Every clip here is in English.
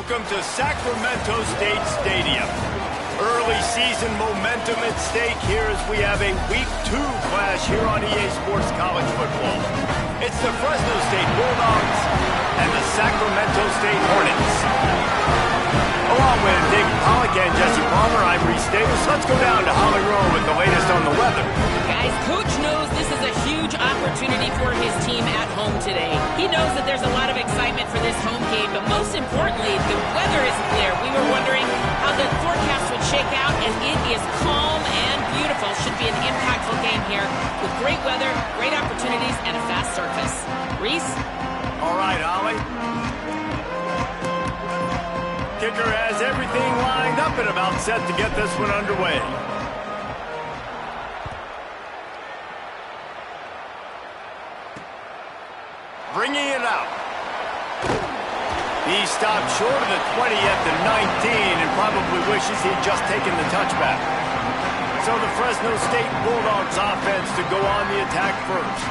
Welcome to Sacramento State Stadium. Early season momentum at stake here as we have a Week 2 clash here on EA Sports College Football. It's the Fresno State Bulldogs and the Sacramento State Hornets. Along with David Pollack and Jesse Palmer, I'm Reese Davis. Let's go down to Holly Rowe with the latest on the weather. Guys, Coach knows this is a huge opportunity for his team at home today. He knows that there's a lot of excitement for this home game, but most importantly, the weather is clear. We were wondering how the forecast would shake out, and it is calm and beautiful. Should be an impactful game here with great weather, great opportunities, and a fast surface. Reese? All right, Holly. Kicker has everything lined up and about set to get this one underway. Bringing it out. He stopped short of the 20 at the 19 and probably wishes he'd just taken the touchback. So the Fresno State Bulldogs offense to go on the attack first.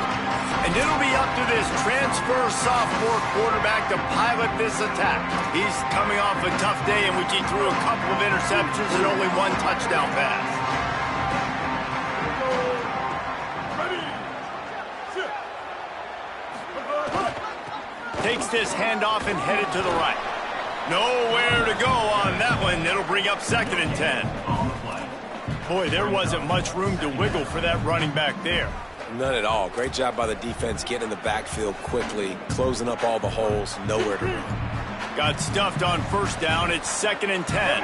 And it'll be up to this transfer sophomore quarterback to pilot this attack. He's coming off a tough day in which he threw a couple of interceptions and only one touchdown pass. Takes this handoff and headed to the right. Nowhere to go on that one. It'll bring up 2nd and 10. Boy, there wasn't much room to wiggle for that running back there. None at all. Great job by the defense getting in the backfield quickly, closing up all the holes, nowhere to run. Got stuffed on 1st down. It's 2nd and 10.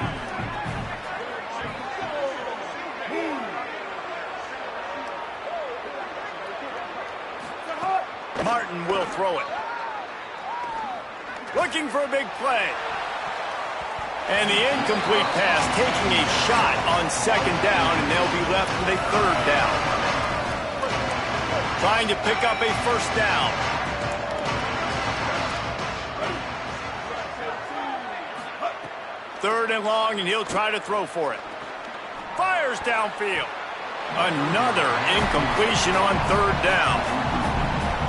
Martin will throw it. Looking for a big play. And the incomplete pass taking a shot on 2nd down, and they'll be left with a 3rd down. Trying to pick up a 1st down. Third and long, and he'll try to throw for it. Fires downfield. Another incompletion on 3rd down.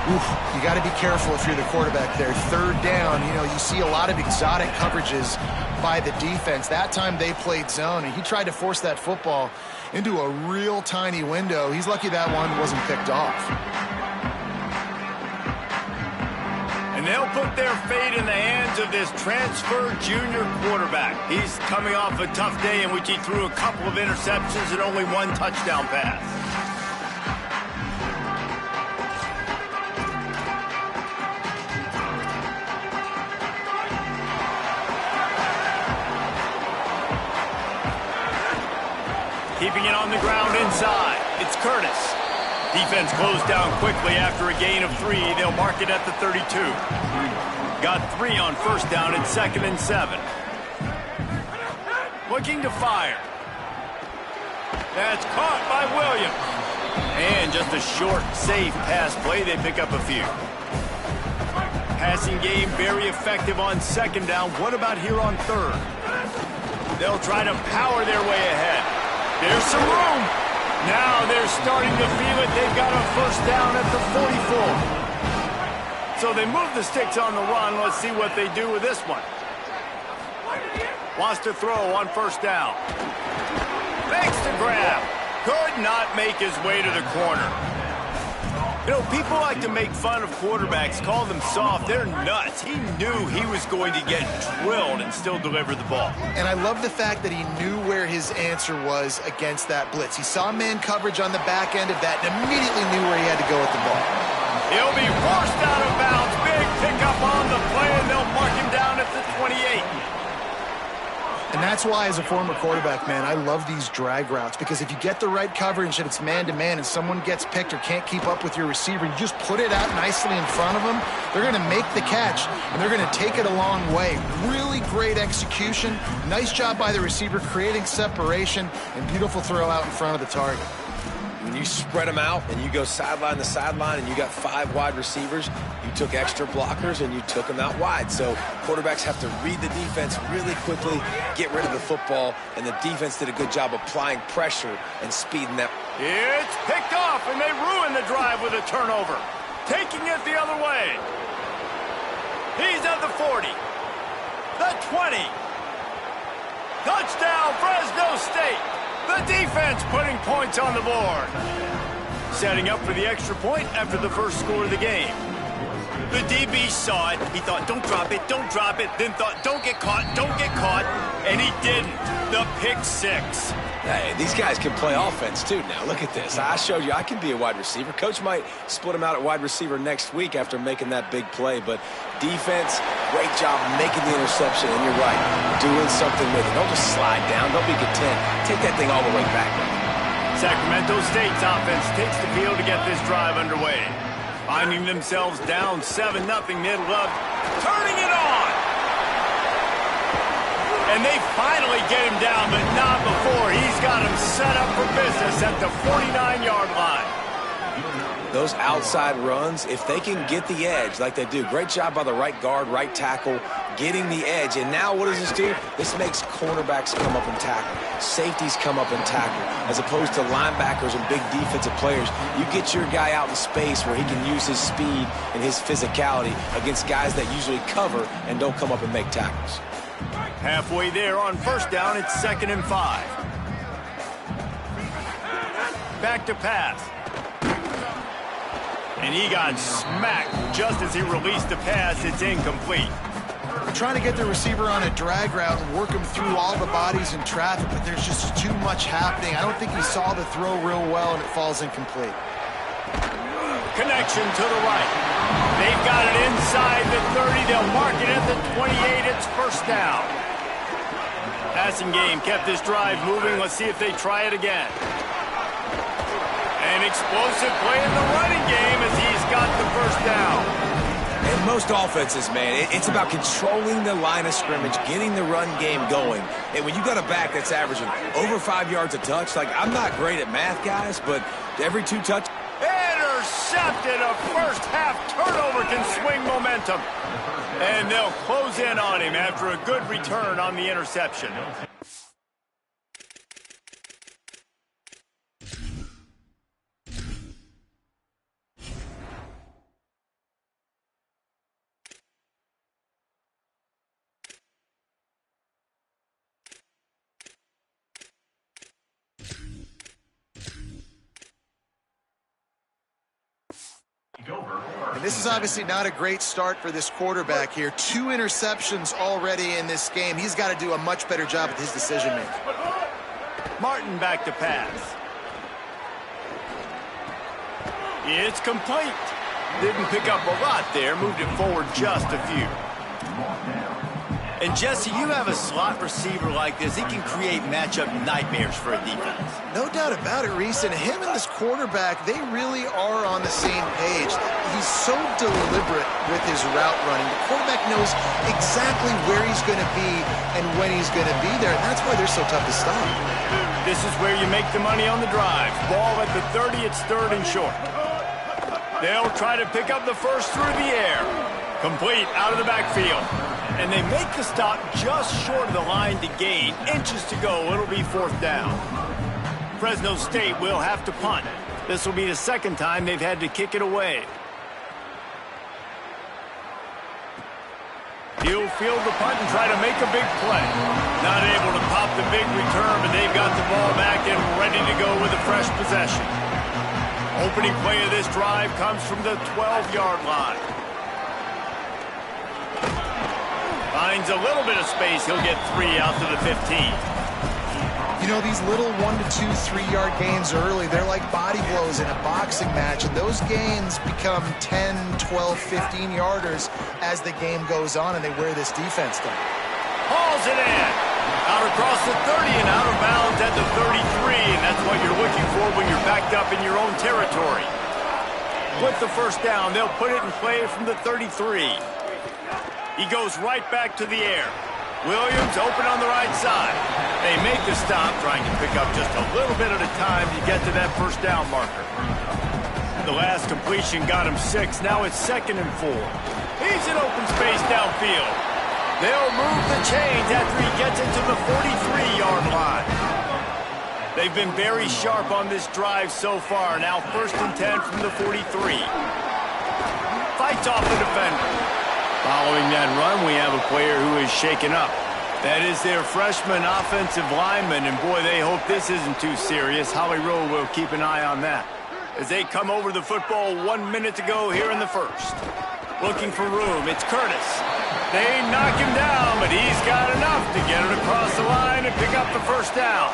Oof, you got to be careful if you're the quarterback there. 3rd down, you see a lot of exotic coverages by the defense. That time they played zone, and he tried to force that football into a real tiny window. He's lucky that one wasn't picked off. And they'll put their fate in the hands of this transfer junior quarterback. He's coming off a tough day in which he threw a couple of interceptions and only one touchdown pass. Keeping it on the ground inside. It's Curtis. Defense closed down quickly after a gain of 3. They'll mark it at the 32. Got 3 on 1st down and 2nd and 7. Looking to fire. That's caught by Williams. And just a short, safe pass play. They pick up a few. Passing game very effective on 2nd down. What about here on 3rd? They'll try to power their way ahead. There's some room. Now they're starting to feel it. They've got a 1st down at the 44. So they move the sticks on the run. Let's see what they do with this one. Wants to throw on 1st down. Makes the grab. Could not make his way to the corner. People like to make fun of quarterbacks, call them soft. They're nuts. He knew he was going to get drilled and still deliver the ball. And I love the fact that he knew where his answer was against that blitz. He saw man coverage on the back end of that and immediately knew where he had to go with the ball. He'll be forced out of bounds. Big pickup on the play, and they'll mark him down at the 28. And that's why, as a former quarterback, man, I love these drag routes, because if you get the right coverage and it's man-to-man and someone gets picked or can't keep up with your receiver, you just put it out nicely in front of them, they're going to make the catch, and they're going to take it a long way. Really great execution. Nice job by the receiver creating separation, and beautiful throw out in front of the target. When you spread them out and you go sideline to sideline and you got 5 wide receivers, you took extra blockers and you took them out wide. So quarterbacks have to read the defense really quickly, get rid of the football, and the defense did a good job applying pressure and speeding that. It's picked off, and they ruin the drive with a turnover. Taking it the other way. He's at the 40. the 20. Touchdown, Fresno State. The defense putting points on the board. Setting up for the extra point after the first score of the game. The DB saw it. He thought, don't drop it, don't drop it. Then thought, don't get caught, don't get caught. And he didn't. The pick six. Hey, these guys can play offense, too, now. Look at this. I showed you I can be a wide receiver. Coach might split him out at wide receiver next week after making that big play. But defense, great job making the interception. And you're right, doing something with it. Don't just slide down. Don't be content. Take that thing all the way back. Sacramento State's offense takes the field to get this drive underway. Finding themselves down 7-0 middle of, turning it on. And they finally get him down, but not before. He's got him set up for business at the 49-yard line. Those outside runs, if they can get the edge like they do, great job by the right guard, right tackle, getting the edge. And now what does this do? This makes cornerbacks come up and tackle. Safeties come up and tackle. As opposed to linebackers and big defensive players, you get your guy out in space where he can use his speed and his physicality against guys that usually cover and don't come up and make tackles. Halfway there on first down, it's 2nd and 5. Back to pass. And he got smacked just as he released the pass. It's incomplete. They're trying to get the receiver on a drag route and work him through all the bodies in traffic, but there's just too much happening. I don't think he saw the throw real well, and it falls incomplete. Connection to the right. They've got it inside the 30. They'll mark it at the 28. It's first down. Passing game kept this drive moving. Let's see if they try it again. An explosive play in the running game as he's got the first down. And most offenses, man, it's about controlling the line of scrimmage, getting the run game going. And when you got a back that's averaging over 5 yards a touch, like, I'm not great at math, guys, but every 2 touches. Intercepted. A first half turnover can swing momentum. And they'll close in on him after a good return on the interception. And this is obviously not a great start for this quarterback here. 2 interceptions already in this game. He's got to do a much better job with his decision-making. Martin back to pass. It's complete. Didn't pick up a lot there. Moved it forward just a few. And Jesse, you have a slot receiver like this. He can create matchup nightmares for a defense. No doubt about it, Reese. And him and this quarterback, they really are on the same page. He's so deliberate with his route running. The quarterback knows exactly where he's going to be and when he's going to be there. And that's why they're so tough to stop. This is where you make the money on the drive. Ball at the 30, it's 3rd and short. They'll try to pick up the first through the air. Complete out of the backfield. And they make the stop just short of the line to gain. Inches to go. It'll be 4th down. Fresno State will have to punt. This will be the 2nd time they've had to kick it away. He'll field the punt and try to make a big play. Not able to pop the big return, but they've got the ball back and ready to go with a fresh possession. Opening play of this drive comes from the 12-yard line. Finds a little bit of space. He'll get 3 out to the 15. You know, these little 1 to 2, 3-yard gains early, they're like body blows in a boxing match, and those gains become 10, 12, 15-yarders as the game goes on, and they wear this defense down. Hauls it in. Out across the 30 and out of bounds at the 33, and that's what you're looking for when you're backed up in your own territory. With the first down, they'll put it in play from the 33. He goes right back to the air. Williams open on the right side. They make the stop, trying to pick up just a little bit at a time to get to that first down marker. The last completion got him 6. Now it's 2nd and 4. He's in open space downfield. They'll move the chains after he gets it to the 43-yard line. They've been very sharp on this drive so far. Now 1st and 10 from the 43. Fights off the defender. Following that run, we have a player who is shaken up. That is their freshman offensive lineman, and boy, they hope this isn't too serious. Holly Rowe will keep an eye on that. As they come over the football 1 minute to go here in the first. Looking for room, it's Curtis. They knock him down, but he's got enough to get it across the line and pick up the first down.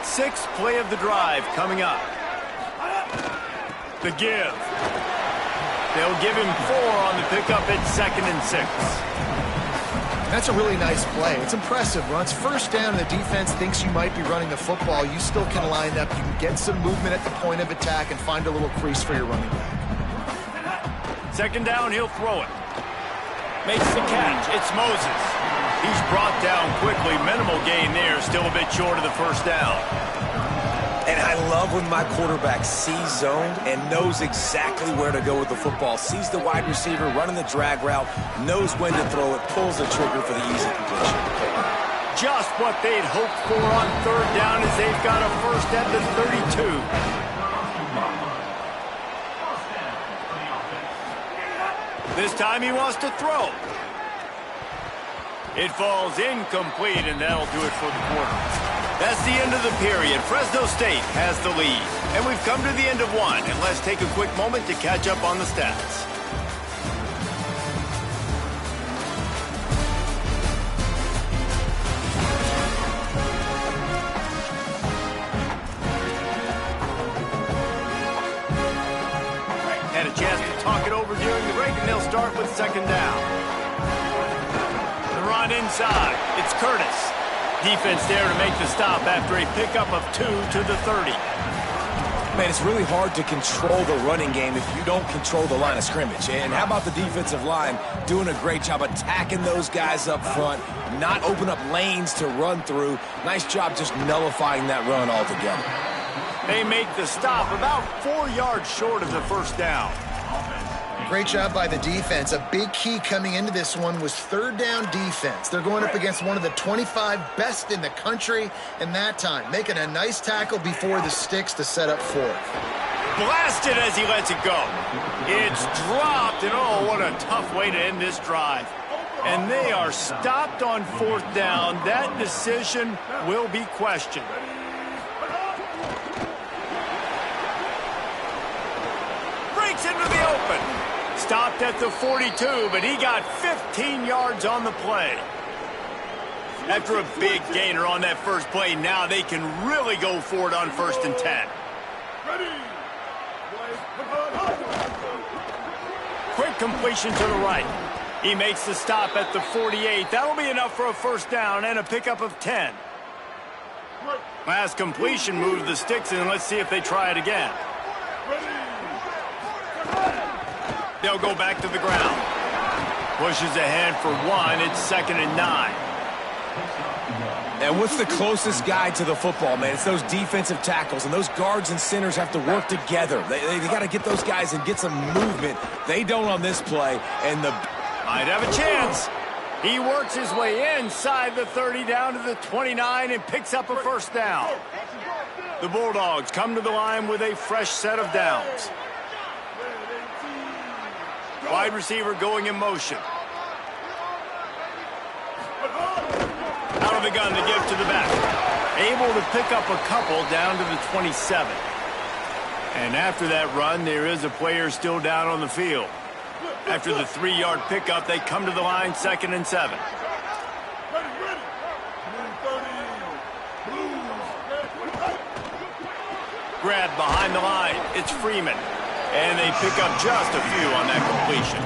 Sixth play of the drive coming up. The give. They'll give him 4 on the pickup at 2nd and 6. That's a really nice play. It's impressive. When it's first down and the defense thinks you might be running the football, you still can line up. You can get some movement at the point of attack and find a little crease for your running back. 2nd down, he'll throw it. Makes the catch. It's Moses. He's brought down quickly. Minimal gain there. Still a bit short of the first down. And I love when my quarterback sees zoned and knows exactly where to go with the football. Sees the wide receiver running the drag route, knows when to throw it, pulls the trigger for the easy completion. Just what they'd hoped for on 3rd down as they've got a first at the 32. This time he wants to throw. It falls incomplete, and that'll do it for the quarter. That's the end of the period. Fresno State has the lead. And we've come to the end of one. And let's take a quick moment to catch up on the stats. Had a chance to talk it over during the break, and they'll start with 2nd down. The run inside. It's Curtis. Defense there to make the stop after a pickup of 2 to the 30. Man, it's really hard to control the running game if you don't control the line of scrimmage. And how about the defensive line doing a great job attacking those guys up front, not open up lanes to run through. Nice job just nullifying that run altogether. They make the stop about 4 yards short of the first down. Great job by the defense. A big key coming into this one was 3rd down defense. They're going up against one of the 25 best in the country, and that time making a nice tackle before the sticks to set up 4th. Blasted as he lets it go. It's dropped, and oh, what a tough way to end this drive. And they are stopped on 4th down. That decision will be questioned. Breaks into the open. Stopped at the 42, but he got 15 yards on the play. After a big gainer on that first play, now they can really go for it on 1st and 10. Quick completion to the right. He makes the stop at the 48. That'll be enough for a first down and a pickup of 10. Last completion moved the sticks in. Let's see if they try it again. They'll go back to the ground. Pushes ahead for 1. It's 2nd and 9. And what's the closest guy to the football, man? It's those defensive tackles, and those guards and centers have to work together. They got to get those guys and get some movement. They don't on this play, and the might have a chance. He works his way inside the 30 down to the 29 and picks up a first down. The Bulldogs come to the line with a fresh set of downs. Wide receiver going in motion. Out of the gun to give to the back. Able to pick up a couple down to the 27. And after that run, there is a player still down on the field. After the 3-yard pickup, they come to the line 2nd and 7. Grab behind the line. It's Freeman. And they pick up just a few on that completion.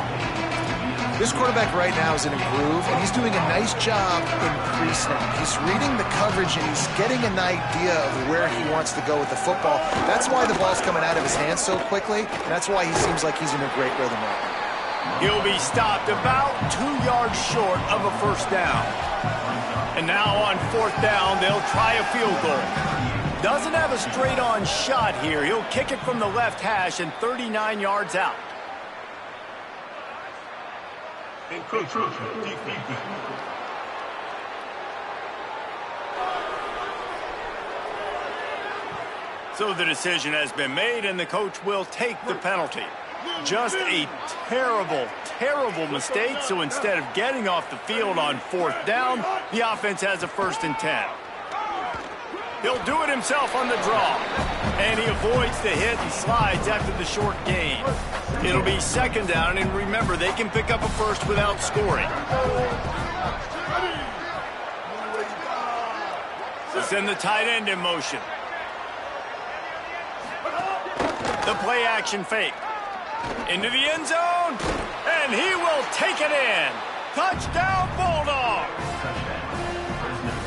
This quarterback right now is in a groove, and he's doing a nice job in pre-snap. He's reading the coverage, and he's getting an idea of where he wants to go with the football. That's why the ball's coming out of his hands so quickly, and that's why he seems like he's in a great rhythm right now. He'll be stopped about 2 yards short of a first down. And now on 4th down, they'll try a field goal. Doesn't have a straight-on shot here. He'll kick it from the left hash and 39 yards out. So the decision has been made, and the coach will take the penalty. Just a terrible, terrible mistake. So instead of getting off the field on 4th down, the offense has a 1st and 10. He'll do it himself on the draw. And he avoids the hit and slides after the short gain. It'll be 2nd down, and remember, they can pick up a 1st without scoring. Send the tight end in motion. The play action fake. Into the end zone, and he will take it in. Touchdown, Bulldogs!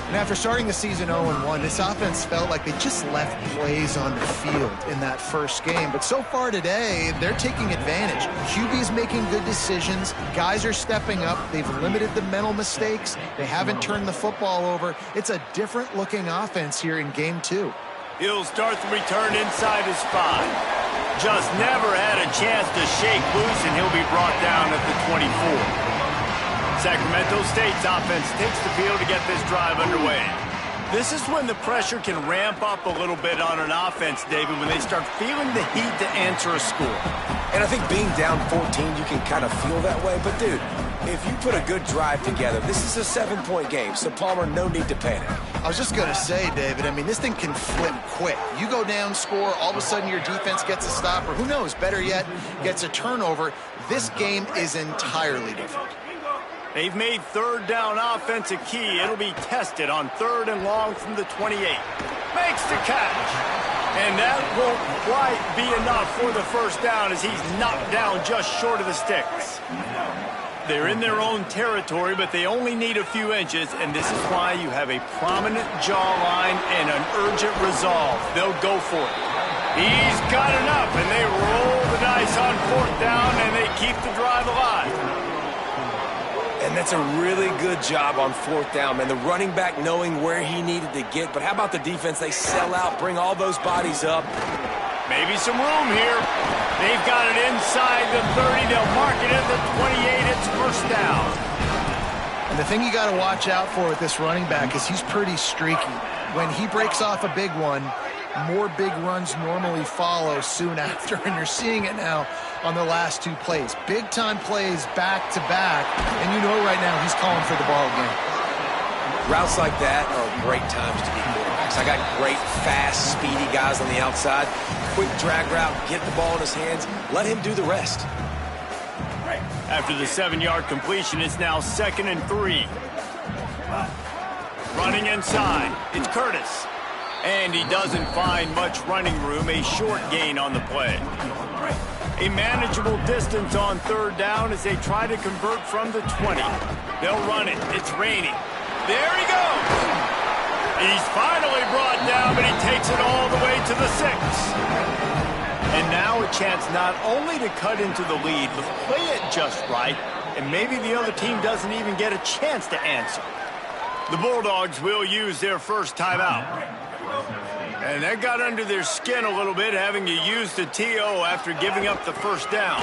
And after starting the season 0-1, this offense felt like they just left plays on the field in that first game. But so far today, they're taking advantage. QB's making good decisions. Guys are stepping up. They've limited the mental mistakes. They haven't turned the football over. It's a different-looking offense here in Game 2. He'll start the return inside his 5. Just never had a chance to shake loose, and he'll be brought down at the 24. Sacramento State's offense takes the field to get this drive underway. This is when the pressure can ramp up a little bit on an offense, David, when they start feeling the heat to answer a score. And I think being down 14, you can kind of feel that way. But, dude, if you put a good drive together, this is a 7-point game. So, Palmer, no need to panic. I was just going to say, David, I mean, this thing can flip quick. You go down, score, all of a sudden your defense gets a stop, or who knows, better yet, gets a turnover. This game is entirely different. They've made 3rd down offense a key. It'll be tested on 3rd and long from the 28. Makes the catch. And that won't quite be enough for the 1st down as he's knocked down just short of the sticks. They're in their own territory, but they only need a few inches, and this is why you have a prominent jawline and an urgent resolve. They'll go for it. He's got enough, and they roll the dice on 4th down, and they keep the drive alive. And that's a really good job on 4th down, man. The running back knowing where he needed to get. But how about the defense? They sell out, bring all those bodies up. Maybe some room here. They've got it inside the 30. They'll mark it at the 28. It's 1st down. And the thing you got to watch out for with this running back is he's pretty streaky. When he breaks off a big one, more big runs normally follow soon after, and you're seeing it now on the last 2 plays. Big-time plays back-to-back, and you know right now he's calling for the ball again. Routes like that are great times to be quarterbacks. I got great, fast, speedy guys on the outside. Quick drag route, get the ball in his hands, let him do the rest. After the 7-yard completion, it's now 2nd and 3. Running inside, it's Curtis. And he doesn't find much running room, a short gain on the play. A manageable distance on 3rd down as they try to convert from the 20. They'll run it. It's raining. There he goes. He's finally brought down, but he takes it all the way to the 6. And now a chance not only to cut into the lead, but play it just right, and maybe the other team doesn't even get a chance to answer. The Bulldogs will use their 1st timeout. And that got under their skin a little bit, having to use the TO after giving up the 1st down.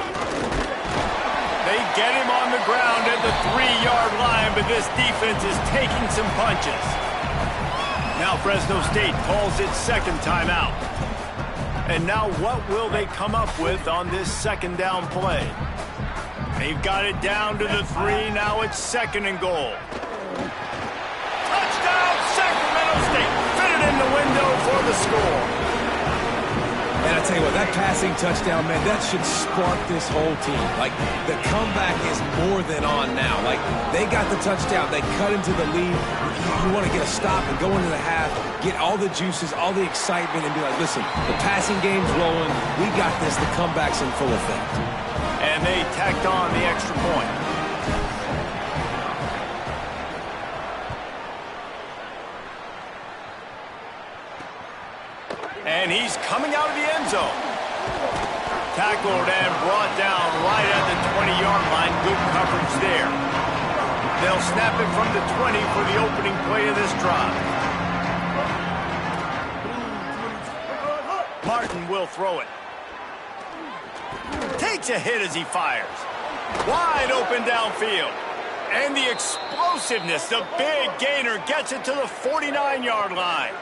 They get him on the ground at the 3-yard line, but this defense is taking some punches. Now Fresno State calls its 2nd timeout. And now what will they come up with on this 2nd down play? They've got it down to the 3. Now it's 2nd and goal. Touchdown, Sacramento State. Fitted in the window for the score. And I tell you what, that passing touchdown, man, that should spark this whole team. Like, the comeback is more than on now. Like, they got the touchdown. They cut into the lead. You want to get a stop and go into the half, get all the juices, all the excitement, and be like, listen, the passing game's rolling. We got this. The comeback's in full effect. And they tacked on the extra point. And he's coming out of the end zone. Tackled and brought down right at the 20-yard line. Good coverage there. They'll snap it from the 20 for the opening play of this drive. Martin will throw it. Takes a hit as he fires. Wide open downfield. And the explosiveness, the big gainer, gets it to the 49-yard line.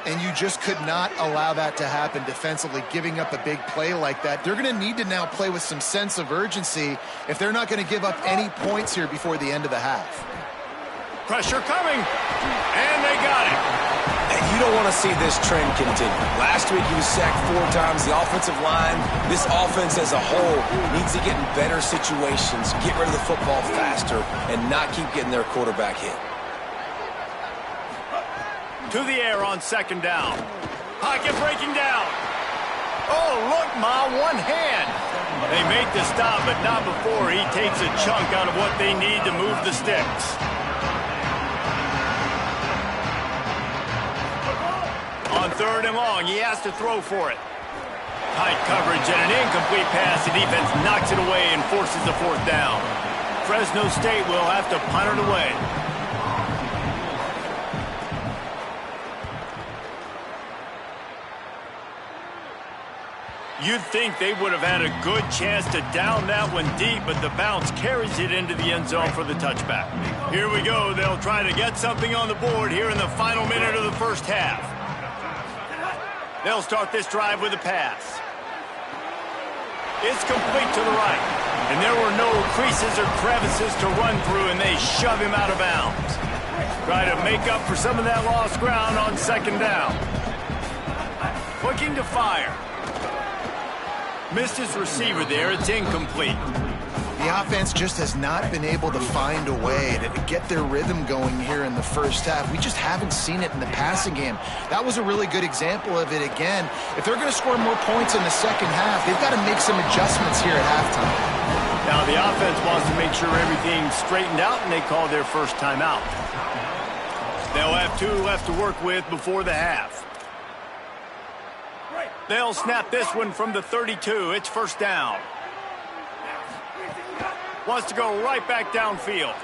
And you just could not allow that to happen defensively, giving up a big play like that. They're going to need to now play with some sense of urgency if they're not going to give up any points here before the end of the half. Pressure coming, and they got it. And you don't want to see this trend continue. Last week he was sacked 4 times. The offensive line, this offense as a whole, needs to get in better situations, get rid of the football faster, and not keep getting their quarterback hit. To the air on second down. Pocket breaking down. Oh, look, Ma, one hand. They make the stop, but not before he takes a chunk out of what they need to move the sticks. On third and long, he has to throw for it. Tight coverage and an incomplete pass. The defense knocks it away and forces the 4th down. Fresno State will have to punt it away. You'd think they would have had a good chance to down that one deep, but the bounce carries it into the end zone for the touchback. Here we go. They'll try to get something on the board here in the final minute of the first half. They'll start this drive with a pass. It's complete to the right. And there were no creases or crevices to run through, and they shove him out of bounds. Try to make up for some of that lost ground on second down. Looking to fire. Missed his receiver there. It's incomplete. The offense just has not been able to find a way to get their rhythm going here in the first half. We just haven't seen it in the passing game. That was a really good example of it again. If they're going to score more points in the second half, they've got to make some adjustments here at halftime. Now the offense wants to make sure everything's straightened out, and they call their first timeout. They'll have 2 left to work with before the half. They'll snap this one from the 32. It's first down. Wants to go right back downfield.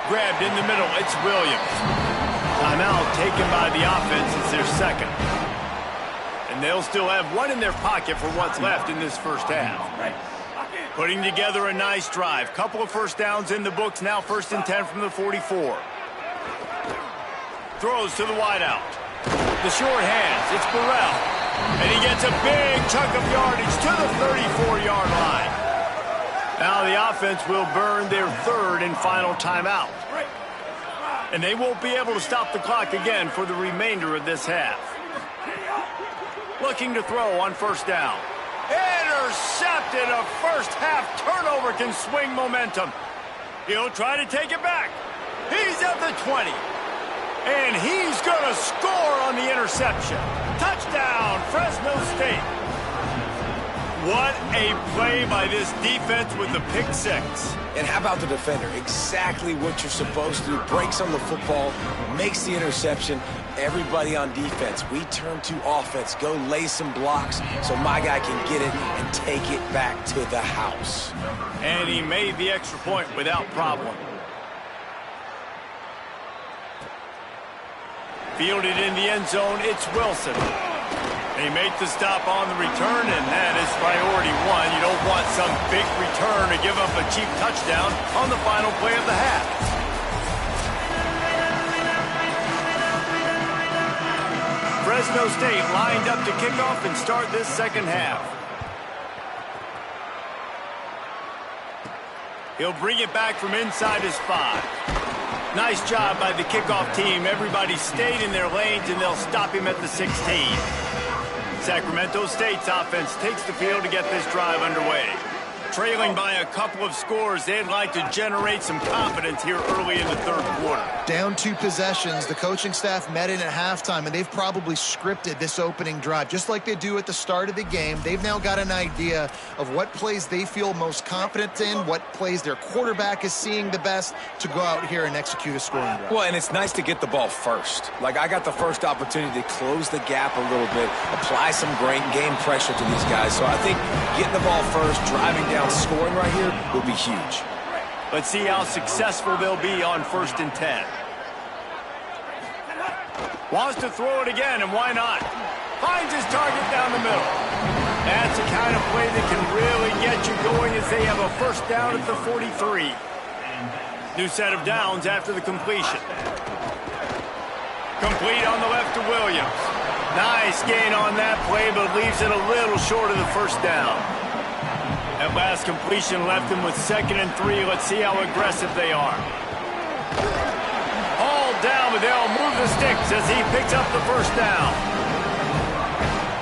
Grabbed in the middle. It's Williams. Timeout taken by the offense. It's their second. And they'll still have 1 in their pocket for what's left in this first half. Putting together a nice drive. Couple of first downs in the books. Now 1st and 10 from the 44. Throws to the wideout. The short hands. It's Burrell. And he gets a big chunk of yardage to the 34-yard line. Now the offense will burn their 3rd and final timeout. And they won't be able to stop the clock again for the remainder of this half. Looking to throw on first down. Intercepted. A first half turnover can swing momentum. He'll try to take it back. He's at the 20. And he's going to score on the interception. Touchdown, Fresno State. What a play by this defense with the pick 6. And how about the defender? Exactly what you're supposed to do. Breaks on the football, makes the interception. Everybody on defense, we turn to offense. Go lay some blocks so my guy can get it and take it back to the house. And he made the extra point without problem. Fielded in the end zone, it's Wilson. They make the stop on the return, and that is priority 1. You don't want some big return to give up a cheap touchdown on the final play of the half. Fresno State lined up to kick off and start this second half. He'll bring it back from inside his 5. Nice job by the kickoff team. Everybody stayed in their lanes, and they'll stop him at the 16. Sacramento State's offense takes the field to get this drive underway. Trailing by a couple of scores, they'd like to generate some confidence here early in the 3rd quarter. Down 2 possessions, the coaching staff met in at halftime, and they've probably scripted this opening drive. Just like they do at the start of the game, they've now got an idea of what plays they feel most confident in, what plays their quarterback is seeing the best to go out here and execute a scoring drive. Well, and it's nice to get the ball first. Like, I got the first opportunity to close the gap a little bit, apply some great game pressure to these guys. So I think getting the ball first, driving down, scoring right here will be huge. Let's see how successful they'll be on 1st and 10. Wants to throw it again, and why not? Finds his target down the middle. That's the kind of play that can really get you going as they have a first down at the 43. New set of downs after the completion. Complete on the left to Williams. Nice gain on that play, but leaves it a little short of the first down. That last completion left them with 2nd and 3. Let's see how aggressive they are. Hauled down, but they'll move the sticks as he picks up the first down.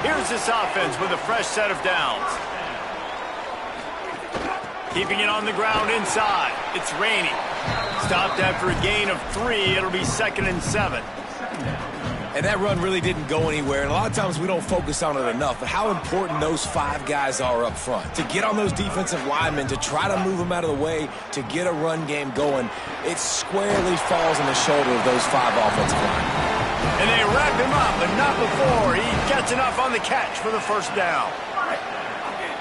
Here's this offense with a fresh set of downs. Keeping it on the ground inside. It's raining. Stopped after a gain of 3. It'll be 2nd and 7. And that run really didn't go anywhere. And a lot of times we don't focus on it enough. But how important those 5 guys are up front. To get on those defensive linemen, to try to move them out of the way, to get a run game going, it squarely falls on the shoulder of those 5 offensive linemen. And they wrap him up, but not before he gets enough on the catch for the first down.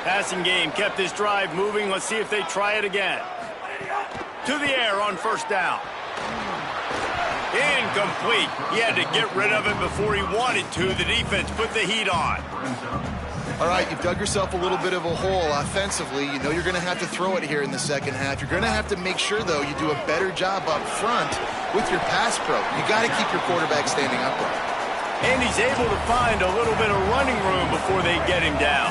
Passing game kept this drive moving. Let's see if they try it again. To the air on first down. Incomplete. He had to get rid of it before he wanted to. The defense put the heat on. All right, you've dug yourself a little bit of a hole offensively. You know you're going to have to throw it here in the second half. You're going to have to make sure, though, you do a better job up front with your pass pro. You got to keep your quarterback standing upright. And he's able to find a little bit of running room before they get him down.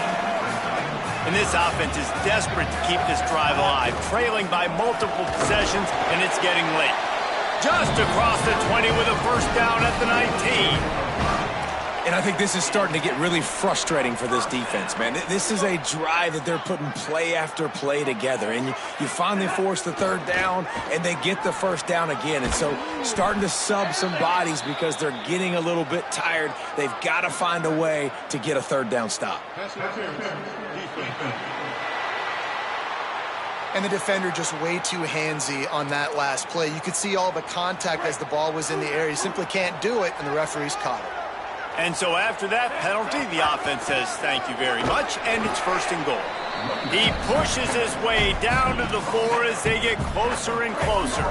And this offense is desperate to keep this drive alive, trailing by multiple possessions, and it's getting late. Just across the 20 with a first down at the 19. And I think this is starting to get really frustrating for this defense, man. This is a drive that they're putting play after play together. And you finally force the 3rd down, and they get the first down again. And so starting to sub some bodies because they're getting a little bit tired. They've got to find a way to get a 3rd down stop. And the defender just way too handsy on that last play. You could see all the contact as the ball was in the air. He simply can't do it, and the referee's caught it. And so after that penalty, the offense says thank you very much, and it's 1st and goal. He pushes his way down to the 4 as they get closer and closer.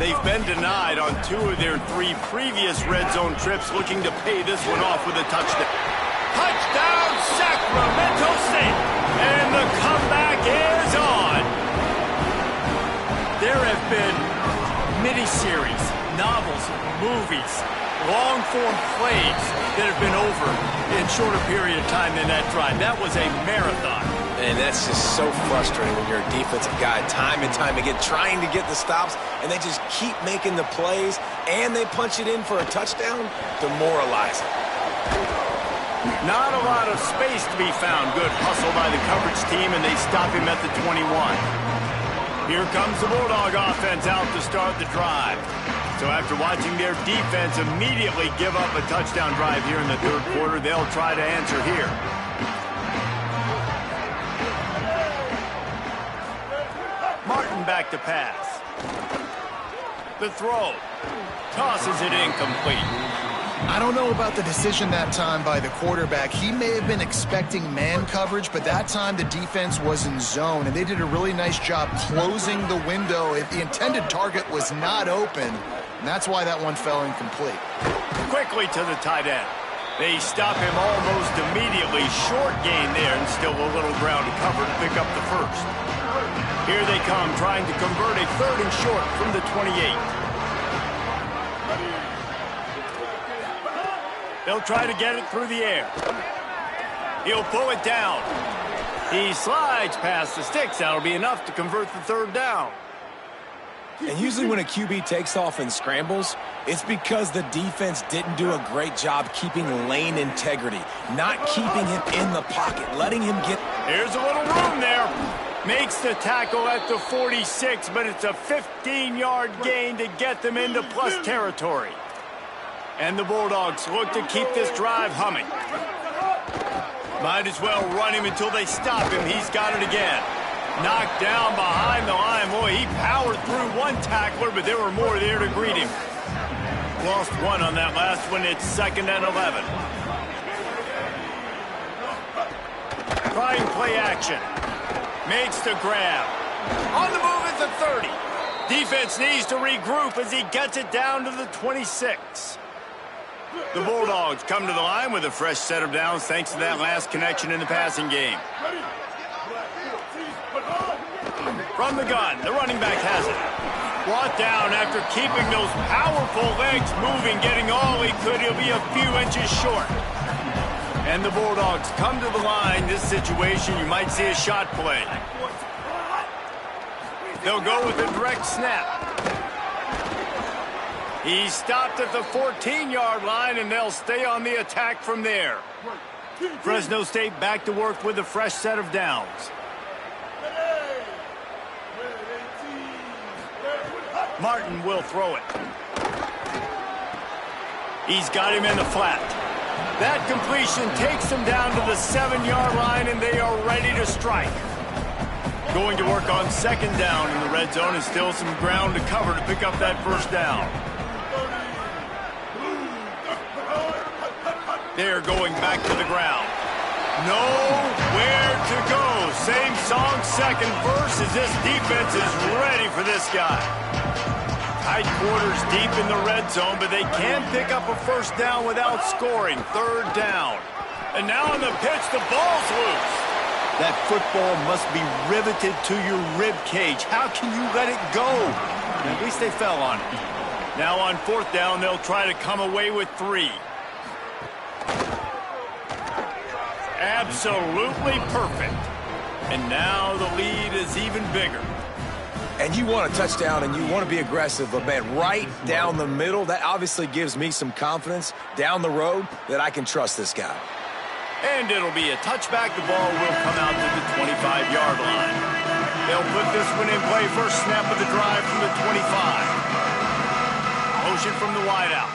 They've been denied on 2 of their 3 previous red zone trips, looking to pay this one off with a touchdown. Touchdown, Sacramento State! And the comeback is on! There have been miniseries, novels, movies, long-form plays that have been over in shorter period of time than that drive. That was a marathon. And that's just so frustrating when you're a defensive guy, time and time again, trying to get the stops, and they just keep making the plays, and they punch it in for a touchdown. Demoralizing. Not a lot of space to be found. Good hustle by the coverage team, and they stop him at the 21. Here comes the Bulldog offense out to start the drive. So after watching their defense immediately give up a touchdown drive here in the 3rd quarter, they'll try to answer here. Martin back to pass. The throw. Tosses it incomplete. I don't know about the decision that time by the quarterback. He may have been expecting man coverage, but that time the defense was in zone, and they did a really nice job closing the window. If the intended target was not open, and that's why that one fell incomplete. Quickly to the tight end. They stop him almost immediately. Short gain there, and still a little ground to cover to pick up the first. Here they come, trying to convert a 3rd and short from the 28. They'll try to get it through the air. He'll pull it down. He slides past the sticks. That'll be enough to convert the 3rd down. And usually when a QB takes off and scrambles, it's because the defense didn't do a great job keeping lane integrity, not keeping him in the pocket, letting him get... Here's a little room there. Makes the tackle at the 46, but it's a 15-yard gain to get them into plus territory. And the Bulldogs look to keep this drive humming. Might as well run him until they stop him. He's got it again. Knocked down behind the line. Boy, he powered through one tackler, but there were more there to greet him. Lost one on that last one. It's 2nd and 11. Trying play action. Makes the grab. On the move at the 30. Defense needs to regroup as he gets it down to the 26. The Bulldogs come to the line with a fresh set of downs thanks to that last connection in the passing game. From the gun, the running back has it. Brought down after keeping those powerful legs moving, getting all he could. He'll be a few inches short. And the Bulldogs come to the line. This situation, you might see a shot play. They'll go with a direct snap. He's stopped at the 14-yard line, and they'll stay on the attack from there. Fresno State back to work with a fresh set of downs. Martin will throw it. He's got him in the flat. That completion takes them down to the 7-yard line, and they are ready to strike. Going to work on second down in the red zone, and still some ground to cover to pick up that first down. They're going back to the ground. Nowhere to go. Same song, second verse, as this defense is ready for this guy. Tight quarters deep in the red zone, but they can pick up a first down without scoring. Third down. And now on the pitch, the ball's loose. That football must be riveted to your rib cage. How can you let it go? At least they fell on it. Now on fourth down, they'll try to come away with 3. Absolutely perfect. And now the lead is even bigger. And you want a touchdown and you want to be aggressive, but man, right down the middle, that obviously gives me some confidence down the road that I can trust this guy. And it'll be a touchback. The ball will come out to the 25-yard line. They'll put this one in play. First snap of the drive from the 25. Motion from the wideout.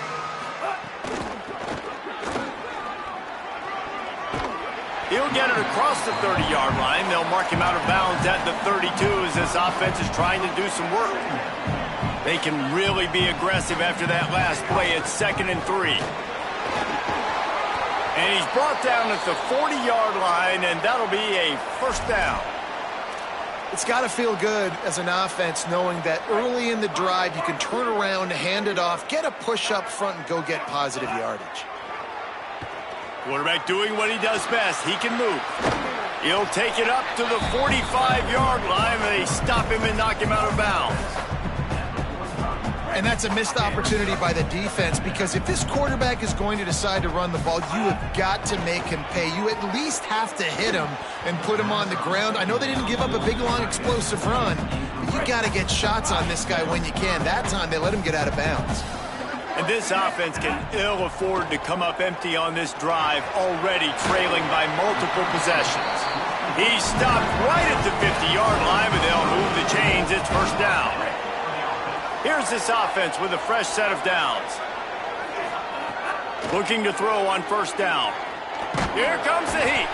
He'll get it across the 30-yard line. They'll mark him out of bounds at the 32 as this offense is trying to do some work. They can really be aggressive after that last play. It's 2nd and 3. And he's brought down at the 40-yard line, and that'll be a first down. It's got to feel good as an offense knowing that early in the drive you can turn around, hand it off, get a push up front, and go get positive yardage. Quarterback doing what he does best. He can move. He'll take it up to the 45-yard line. They stop him and knock him out of bounds. And that's a missed opportunity by the defense, because if this quarterback is going to decide to run the ball, you have got to make him pay. You at least have to hit him and put him on the ground. I know they didn't give up a big, long, explosive run, but you got to get shots on this guy when you can. That time they let him get out of bounds. And this offense can ill afford to come up empty on this drive, already trailing by multiple possessions. He's stopped right at the 50-yard line, but they'll move the chains. It's first down. Here's this offense with a fresh set of downs. Looking to throw on first down. Here comes the heat.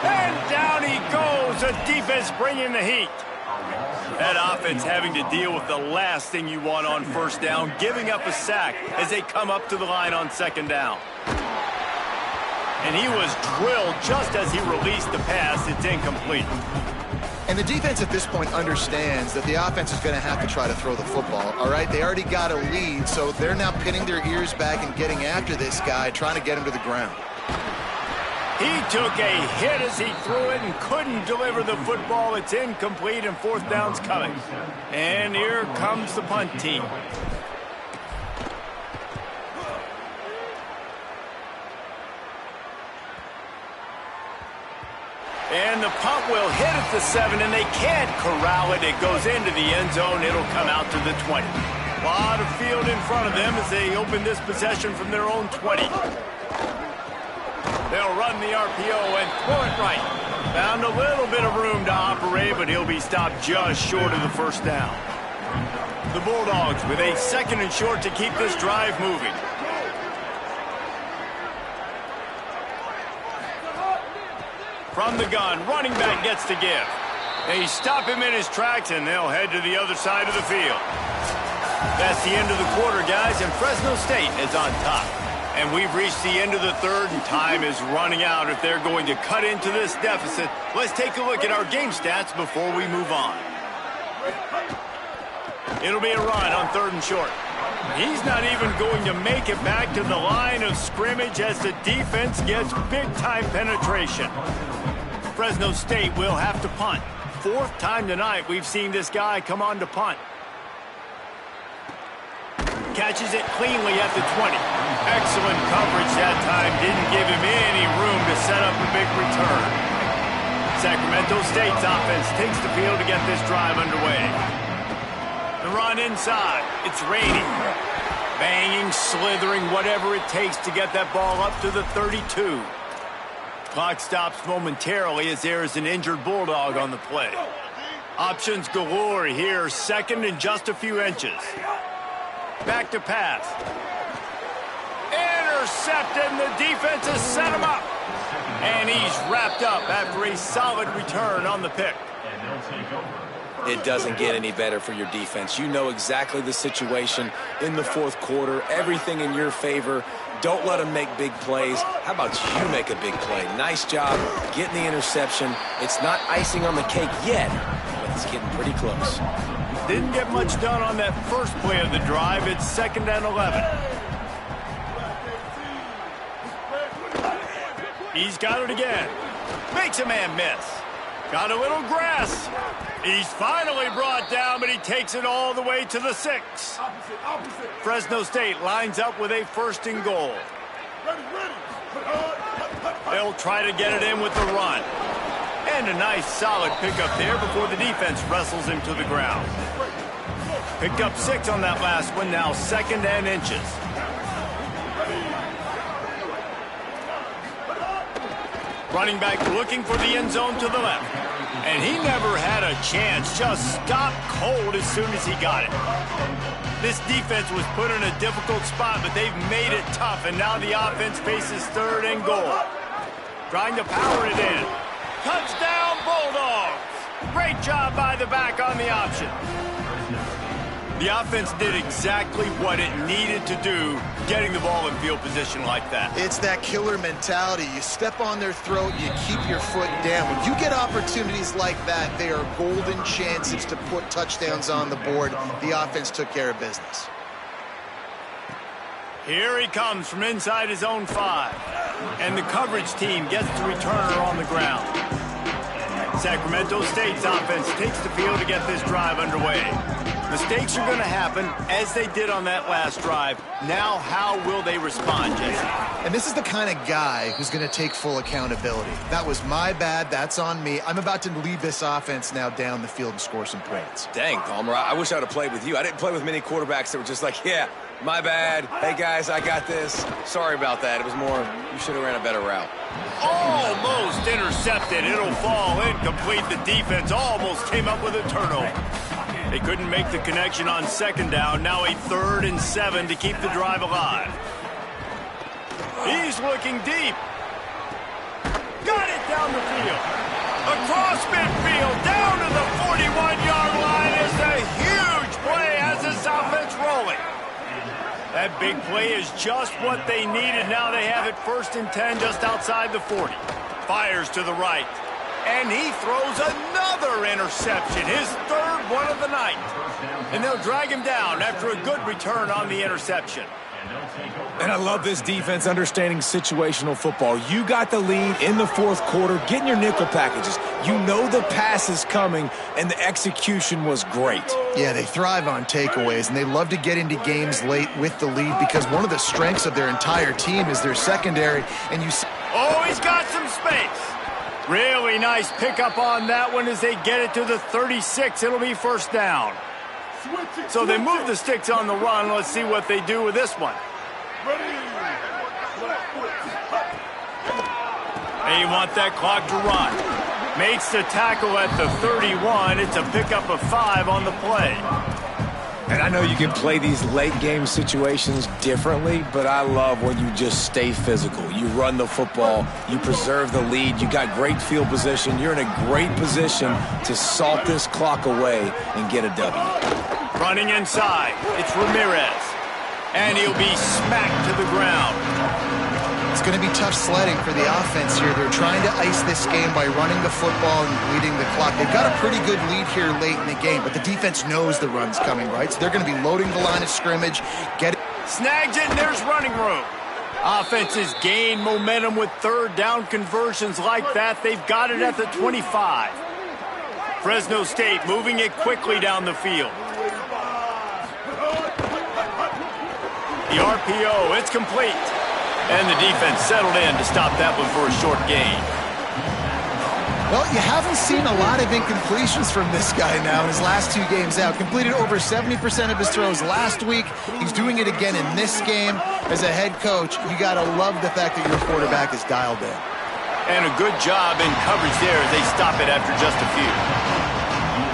And down he goes. The defense bringing the heat. That offense having to deal with the last thing you want on first down, giving up a sack as they come up to the line on second down. And he was drilled just as he released the pass. It's incomplete. And the defense at this point understands that the offense is going to have to try to throw the football, all right? They already got a lead, so they're now pinning their ears back and getting after this guy, trying to get him to the ground. He took a hit as he threw it and couldn't deliver the football. It's incomplete, and fourth down's coming. And here comes the punt team. And the punt will hit at the 7, and they can't corral it. It goes into the end zone. It'll come out to the 20. A lot of field in front of them as they open this possession from their own 20. They'll run the RPO and throw it right. Found a little bit of room to operate, but he'll be stopped just short of the first down. The Bulldogs with a 2nd and short to keep this drive moving. From the gun, running back gets to give. They stop him in his tracks, and they'll head to the other side of the field. That's the end of the quarter, guys, and Fresno State is on top. And we've reached the end of the third, and time is running out if they're going to cut into this deficit. Let's take a look at our game stats before we move on. It'll be a run on 3rd and short. He's not even going to make it back to the line of scrimmage as the defense gets big-time penetration. Fresno State will have to punt. 4th time tonight we've seen this guy come on to punt. Catches it cleanly at the 20. Excellent coverage that time. Didn't give him any room to set up a big return. Sacramento State's offense takes the field to get this drive underway. The run inside. It's raining. Banging, slithering, whatever it takes to get that ball up to the 32. Clock stops momentarily as there is an injured Bulldog on the play. Options galore here. Second and just a few inches. Back to pass. Intercepted, and the defense has set him up. And he's wrapped up after a solid return on the pick. It doesn't get any better for your defense. You know exactly the situation in the fourth quarter. Everything in your favor. Don't let them make big plays. How about you make a big play? Nice job getting the interception. It's not icing on the cake yet, but it's getting pretty close. Didn't get much done on that first play of the drive. It's 2nd and 11. He's got it again. Makes a man miss. Got a little grass. He's finally brought down, but he takes it all the way to the 6. Fresno State lines up with a 1st and goal. They'll try to get it in with the run. And a nice solid pickup there before the defense wrestles him to the ground. Picked up 6 on that last one, now 2nd and inches. Running back looking for the end zone to the left. And he never had a chance, just stopped cold as soon as he got it. This defense was put in a difficult spot, but they've made it tough, and now the offense faces 3rd and goal. Trying to power it in. Touchdown, Bulldogs! Great job by the back on the option. The offense did exactly what it needed to do, getting the ball in field position like that. It's that killer mentality. You step on their throat, you keep your foot down. When you get opportunities like that, they are golden chances to put touchdowns on the board. The offense took care of business. Here he comes from inside his own 5. And the coverage team gets the returner on the ground. Sacramento State's offense takes the field to get this drive underway. Mistakes are going to happen, as they did on that last drive. Now, how will they respond, Jesse? And this is the kind of guy who's going to take full accountability. That was my bad. That's on me. I'm about to lead this offense now down the field and score some points. Dang, Palmer, I wish I would have played with you. I didn't play with many quarterbacks that were just like, yeah, my bad. Hey, guys, I got this. Sorry about that. It was more, you should have ran a better route. Almost intercepted. It'll fall incomplete. The defense almost came up with a turnover. They couldn't make the connection on 2nd down. Now a 3rd and 7 to keep the drive alive. He's looking deep. Got it down the field. Across midfield, down to the 41-yard line is a huge play as this offense rolling. That big play is just what they needed. Now they have it 1st and 10 just outside the 40. Fires to the right. And he throws another interception, his 3rd one of the night. And they'll drag him down after a good return on the interception. And I love this defense understanding situational football. You got the lead in the 4th quarter, getting your nickel packages. You know the pass is coming, and the execution was great. Yeah, they thrive on takeaways, and they love to get into games late with the lead because one of the strengths of their entire team is their secondary. And you see, oh, he's got some space. Really nice pickup on that one as they get it to the 36. It'll be 1st down. So they move the sticks on the run. Let's see what they do with this one. They want that clock to run. Makes the tackle at the 31. It's a pickup of 5 on the play. And I know you can play these late-game situations differently, but I love when you just stay physical. You run the football, you preserve the lead, you got great field position, you're in a great position to salt this clock away and get a W. Running inside, it's Ramirez. And he'll be smacked to the ground. It's going to be tough sledding for the offense here. They're trying to ice this game by running the football and bleeding the clock. They've got a pretty good lead here late in the game, but the defense knows the run's coming, right? So they're going to be loading the line of scrimmage. Snags it, and there's running room. Offenses gain momentum with 3rd down conversions like that. They've got it at the 25. Fresno State moving it quickly down the field. The RPO, it's complete. And the defense settled in to stop that one for a short gain. Well, you haven't seen a lot of incompletions from this guy now in his last 2 games out. Completed over 70% of his throws last week. He's doing it again in this game. As a head coach, you got to love the fact that your quarterback is dialed in. And a good job in coverage there as they stop it after just a few.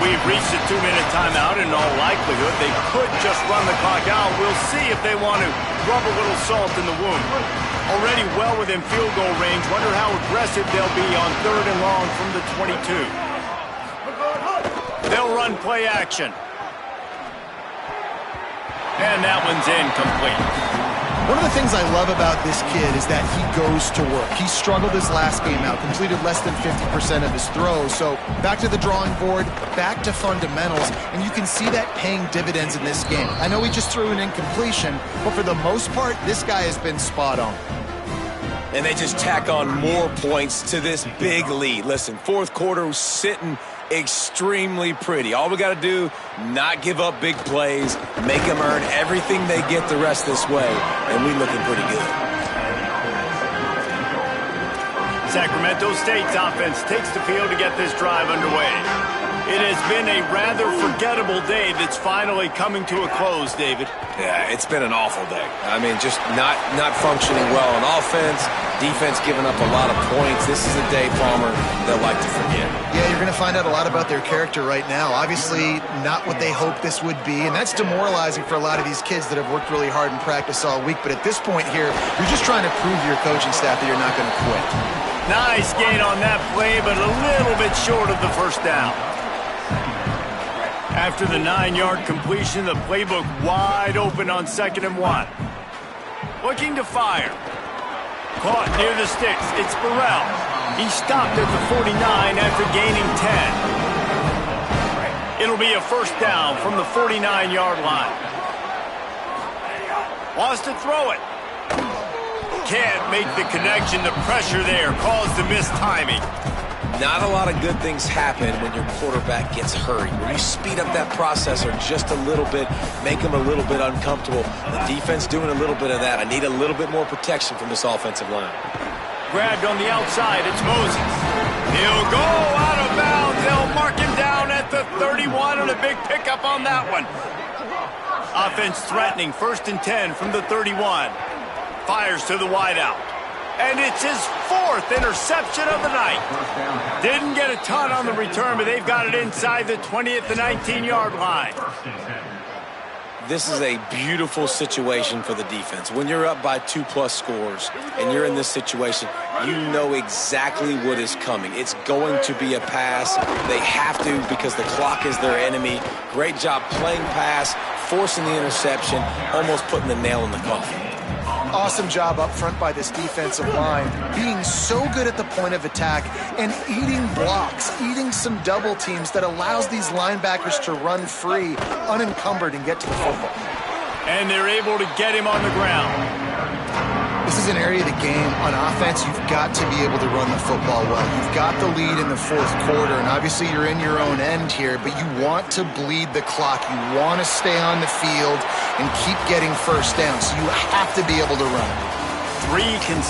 We've reached a 2-minute timeout. In all likelihood, they could just run the clock out. We'll see if they want to rub a little salt in the wound. Already well within field goal range. Wonder how aggressive they'll be on 3rd and long from the 22. They'll run play action. And that one's incomplete. One of the things I love about this kid is that he goes to work. He struggled his last game out, completed less than 50% of his throws. So back to the drawing board, back to fundamentals, and you can see that paying dividends in this game. I know he just threw an incompletion, but for the most part, this guy has been spot on. And they just tack on more points to this big lead. Listen, 4th quarter was sitting extremely pretty. All we got to do, not give up big plays, make them earn everything they get the rest this way, and we looking pretty good. Sacramento State's offense takes the field to get this drive underway. It has been a rather forgettable day that's finally coming to a close, David. Yeah, it's been an awful day. I mean, just not functioning well on offense, defense giving up a lot of points. This is a day, Palmer, they'll like to forget. Yeah, you're going to find out a lot about their character right now. Obviously, not what they hoped this would be, and that's demoralizing for a lot of these kids that have worked really hard in practice all week. But at this point here, you're just trying to prove to your coaching staff that you're not going to quit. Nice gain on that play, but a little bit short of the first down. After the 9-yard completion, the playbook wide open on 2nd and 1. Looking to fire. Caught near the sticks. It's Burrell. He stopped at the 49 after gaining 10. It'll be a first down from the 49-yard line. Wants to throw it. Can't make the connection. The pressure there caused the missed timing. Not a lot of good things happen when your quarterback gets hurried. When you speed up that processor just a little bit, make him a little bit uncomfortable. The defense doing a little bit of that. I need a little bit more protection from this offensive line. Grabbed on the outside. It's Moses. He'll go out of bounds. They'll mark him down at the 31 and a big pickup on that one. Offense threatening. 1st and 10 from the 31. Fires to the wideout. And it's his 4th interception of the night. Didn't get a ton on the return, but they've got it inside the 20 at the 19-yard line. This is a beautiful situation for the defense. When you're up by 2+ scores and you're in this situation, you know exactly what is coming. It's going to be a pass. They have to because the clock is their enemy. Great job playing pass, forcing the interception, almost putting the nail in the coffin. Awesome job up front by this defensive line, being so good at the point of attack and eating blocks, eating some double teams that allows these linebackers to run free, unencumbered, and get to the football. And they're able to get him on the ground. This is an area of the game. On offense, you've got to be able to run the football well. You've got the lead in the 4th quarter, and obviously you're in your own end here, but you want to bleed the clock. You want to stay on the field and keep getting first down, so you have to be able to run. 3